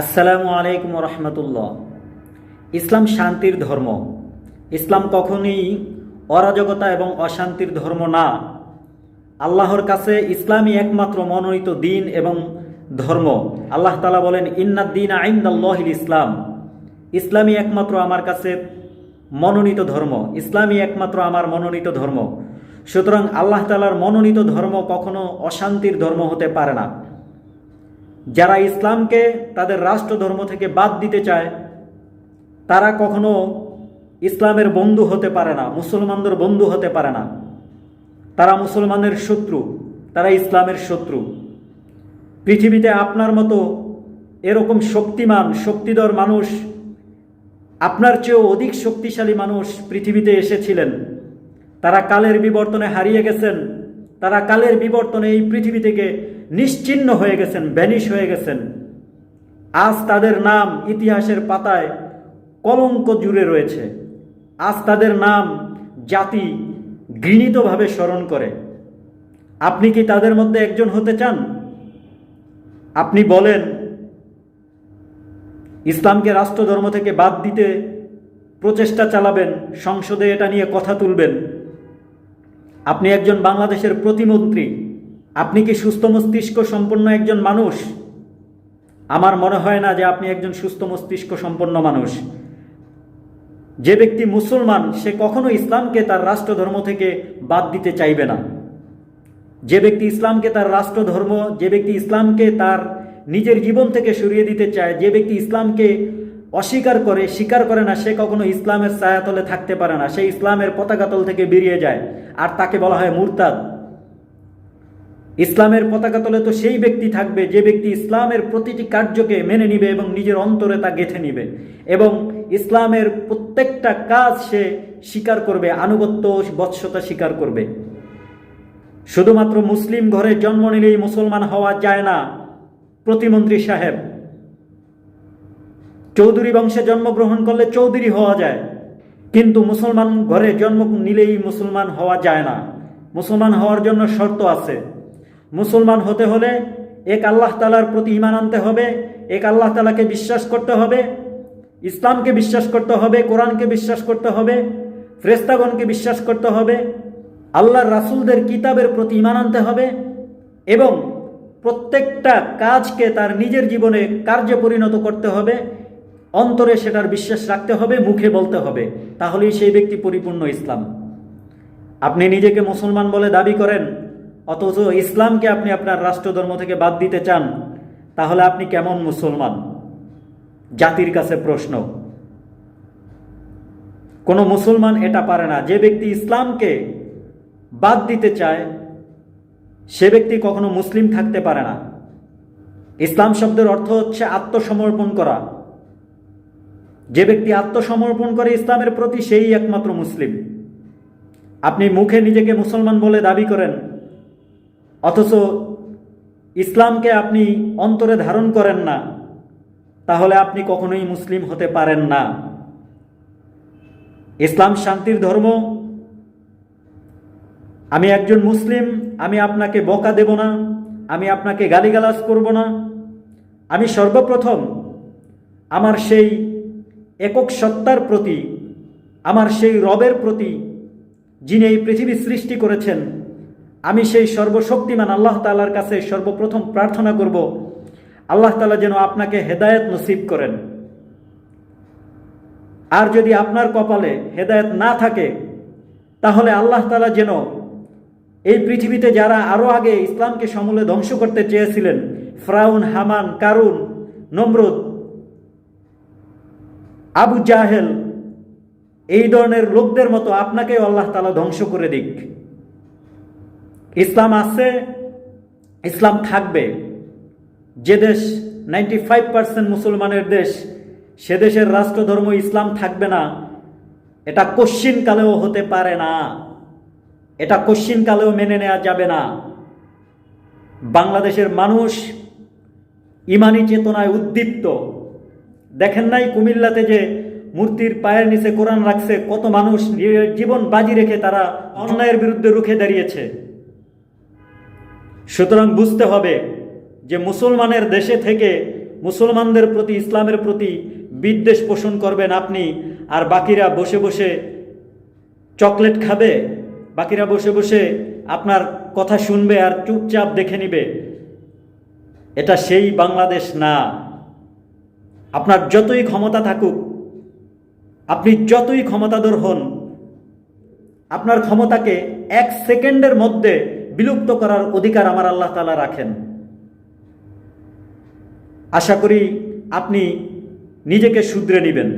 আসসালামু আলাইকুম রহমতুল্লাহ। ইসলাম শান্তির ধর্ম। ইসলাম কখনোই অরাজকতা এবং অশান্তির ধর্ম না। আল্লাহর কাছে ইসলামই একমাত্র মনোনীত দিন এবং ধর্ম। আল্লাহ তাআলা বলেন, ইন্নাদ দীনা ইনদাল্লাহিল ইসলাম। ইসলামই একমাত্র আমার কাছে মনোনীত ধর্ম, ইসলামই একমাত্র আমার মনোনীত ধর্ম। সুতরাং আল্লাহ তাআলার মনোনীত ধর্ম কখনো অশান্তির ধর্ম হতে পারে না। যারা ইসলামকে তাদের রাষ্ট্র ধর্ম থেকে বাদ দিতে চায় তারা কখনো ইসলামের বন্ধু হতে পারে না, মুসলমানদের বন্ধু হতে পারে না। তারা মুসলমানের শত্রু, তারা ইসলামের শত্রু। পৃথিবীতে আপনার মতো এরকম শক্তিমান শক্তিধর মানুষ, আপনার চেয়েও অধিক শক্তিশালী মানুষ পৃথিবীতে এসেছিলেন। তারা কালের বিবর্তনে হারিয়ে গেছেন, তারা কালের বিবর্তনে এই পৃথিবী থেকে নিশ্চিহ্ন হয়ে গেছেন, ভ্যানিশ হয়ে গেছেন। আজ তাদের নাম ইতিহাসের পাতায় কলঙ্ক জুড়ে রয়েছে। আজ তাদের নাম জাতি ঘৃণিতভাবে স্মরণ করে। আপনি কি তাদের মধ্যে একজন হতে চান? আপনি বলেন ইসলামকে রাষ্ট্রধর্ম থেকে বাদ দিতে প্রচেষ্টা চালাবেন, সংসদে এটা নিয়ে কথা তুলবেন। আপনি একজন বাংলাদেশের প্রতিমন্ত্রী, আপনি কি সুস্থ মস্তিষ্ক সম্পন্ন একজন মানুষ? আমার মনে হয় না যে আপনি একজন সুস্থ মস্তিষ্ক সম্পন্ন মানুষ। যে ব্যক্তি মুসলমান সে কখনো ইসলামকে তার রাষ্ট্রধর্ম থেকে বাদ দিতে চাইবে না। যে ব্যক্তি ইসলামকে তার রাষ্ট্রধর্ম, যে ব্যক্তি ইসলামকে তার নিজের জীবন থেকে সরিয়ে দিতে চায়, যে ব্যক্তি ইসলামকে অস্বীকার করে, স্বীকার করে না, সে কখনো ইসলামের ছায়াতলে থাকতে পারে না। সে ইসলামের পতাকাতল থেকে বেরিয়ে যায়, আর তাকে বলা হয় মুরতাদ। ইসলামের পতাকাতলে তো সেই ব্যক্তি থাকবে যে ব্যক্তি ইসলামের প্রতিটি কার্যকে মেনে নিবে এবং নিজের অন্তরে তা গেঁথে নিবে এবং ইসলামের প্রত্যেকটা কাজ সে স্বীকার করবে, আনুগত্য বৎসতা স্বীকার করবে। শুধুমাত্র মুসলিম ঘরে জন্ম নিলেই মুসলমান হওয়া যায় না। প্রতিমন্ত্রী সাহেব, চৌধুরী বংশে জন্মগ্রহণ করলে চৌধুরী হওয়া যায়, কিন্তু মুসলমান ঘরে জন্ম নিলেই মুসলমান হওয়া যায় না। মুসলমান হওয়ার জন্য শর্ত আছে। মুসলমান হতে হলে এক আল্লাহ তাআলার প্রতি ঈমান আনতে হবে, এক আল্লাহ তাআলাকে বিশ্বাস করতে হবে, ইসলামকে বিশ্বাস করতে হবে, কোরআনকে বিশ্বাস করতে হবে, ফেরেশতাগণকে বিশ্বাস করতে হবে, আল্লাহর রাসূলদের কিতাবের প্রতি ঈমান আনতে হবে এবং প্রত্যেকটা কাজকে তার নিজের জীবনে কার্যে পরিণত করতে হবে। অন্তরে সেটার বিশ্বাস রাখতে হবে, মুখে বলতে হবে, তাহলেই সেই ব্যক্তি পরিপূর্ণ ইসলাম। আপনি নিজেকে মুসলমান বলে দাবি করেন, অথচ ইসলামকে আপনি আপনার রাষ্ট্রধর্ম থেকে বাদ দিতে চান, তাহলে আপনি কেমন মুসলমান? জাতির কাছে প্রশ্ন। কোনো মুসলমান এটা পারে না। যে ব্যক্তি ইসলামকে বাদ দিতে চায় সে ব্যক্তি কখনো মুসলিম থাকতে পারে না। ইসলাম শব্দের অর্থ হচ্ছে আত্মসমর্পণ করা। যে ব্যক্তি আত্মসমর্পণ করে ইসলামের প্রতি সেই একমাত্র মুসলিম। আপনি মুখে নিজেকে মুসলমান বলে দাবি করেন, অথচ ইসলামকে আপনি অন্তরে ধারণ করেন না, তাহলে আপনি কখনোই মুসলিম হতে পারেন না। ইসলাম শান্তির ধর্ম। আমি একজন মুসলিম, আমি আপনাকে বকা দেব না, আমি আপনাকে গালিগালাজ করব না। আমি সর্বপ্রথম আমার সেই একক সত্তার প্রতি, আমার সেই রবের প্রতি যিনি এই পৃথিবী সৃষ্টি করেছেন, আমি সেই সর্বশক্তিমান আল্লাহ তাআলার কাছে সর্বপ্রথম প্রার্থনা করব, আল্লাহ তাআলা যেন আপনাকে হেদায়েত নসিব করেন। আর যদি আপনার কপালে হেদায়েত না থাকে, তাহলে আল্লাহ তাআলা যেন এই পৃথিবীতে যারা আরো আগে ইসলামকে সমূলে ধ্বংস করতে চেয়েছিলেন, ফিরআউন, হামান, কারুন, নমরুদ, আবু জাহেল, এই ধরনের লোকদের মতো আপনাকেও আল্লাহ তাআলা ধ্বংস করে দিক। ইসলাম আছে, ইসলাম থাকবে। যে দেশ 95% মুসলমানের দেশ, সে দেশের রাষ্ট্রধর্ম ইসলাম থাকবে না, এটা কশ্চিনকালেও হতে পারে না। এটা কশ্চিনকালেও মেনে নেওয়া যাবে না। বাংলাদেশের মানুষ ইমানি চেতনায় উদ্দীপ্ত। দেখেন নাই কুমিল্লাতে যে মূর্তির পায়ের নিচে কোরআন রাখছে, কত মানুষ জীবন বাজি রেখে তারা অন্যায়ের বিরুদ্ধে রুখে দাঁড়িয়েছে। সুতরাং বুঝতে হবে যে মুসলমানের দেশে থেকে মুসলমানদের প্রতি, ইসলামের প্রতি বিদ্বেষ পোষণ করবেন আপনি, আর বাকিরা বসে বসে চকলেট খাবে, বাকিরা বসে বসে আপনার কথা শুনবে আর চুপচাপ দেখে নিবে? এটা সেই বাংলাদেশ না। আপনার যতই ক্ষমতা থাকুক, আপনি যতই ক্ষমতাধর হন, আপনার ক্ষমতাকে 1 সেকেন্ডের মধ্যে বিলুপ্ত করার অধিকার আমার আল্লাহ তাআলা রাখেন। আশা করি আপনি নিজেকে শুধরে নেবেন।